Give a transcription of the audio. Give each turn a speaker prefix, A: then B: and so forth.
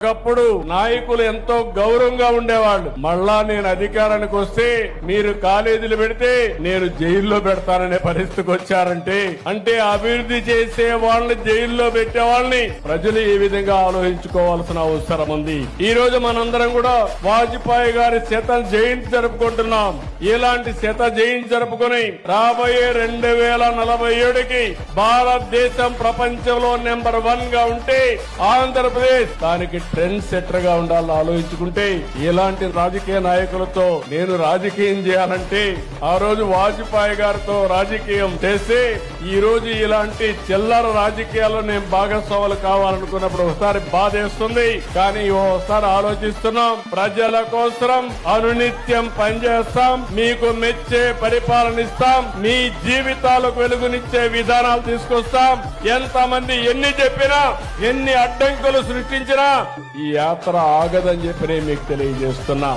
A: ఒకప్పుడు నాయకులు ఎంతో గౌరవంగా ఉండేవాళ్ళు. మళ్ళా నేను అధికారానికి వస్తే మీరు కాలేజీలు పెడితే నేను జైల్లో పెడతాననే పరిస్థితికి వచ్చారంటే అంటే అభివృద్ధి చేసే వాళ్ళని జైల్లో పెట్టే వాళ్ళని ప్రజలు ఏ విధంగా ఆలోచించుకోవాల్సిన అవసరం ఉంది. ఈ రోజు మనందరం కూడా వాజ్పేయి గారి శత జయంతి జరుపుకుంటున్నాం. ఇలాంటి శత జయంతి జరుపుకుని రాబోయే 2047కి భారతదేశం ప్రపంచంలో నెంబర్ 1 గా ఉంటే ఆంధ్రప్రదేశ్ దానికి ట్రెండ్ సెటర్ గా ఉండాలని ఆలోచించుకుంటే ఇలాంటి రాజకీయ నాయకులతో నేను రాజకీయం చేయాలంటే ఆ రోజు వాజ్పేయి గారితో రాజకీయం చేస్తే ఈ రోజు ఇలాంటి చిల్లర రాజకీయాల్లో నేను భాగస్వాములు కావాలనుకున్నప్పుడు ఒకసారి బాధేస్తుంది. కానీ ఓసారి ఆలోచిస్తున్నాం, ప్రజల కోసం అనునిత్యం పనిచేస్తాం, మీకు మెచ్చే పరిపాలన ఇస్తాం, మీ జీవితాలకు వెలుగునిచ్చే విధానాలు తీసుకొస్తాం. ఎంతమంది ఎన్ని చెప్పినా ఎన్ని అడ్డంకులు సృష్టించినా ఈ యాత్ర ఆగదని చెప్పి నేను మీకు తెలియజేస్తున్నా.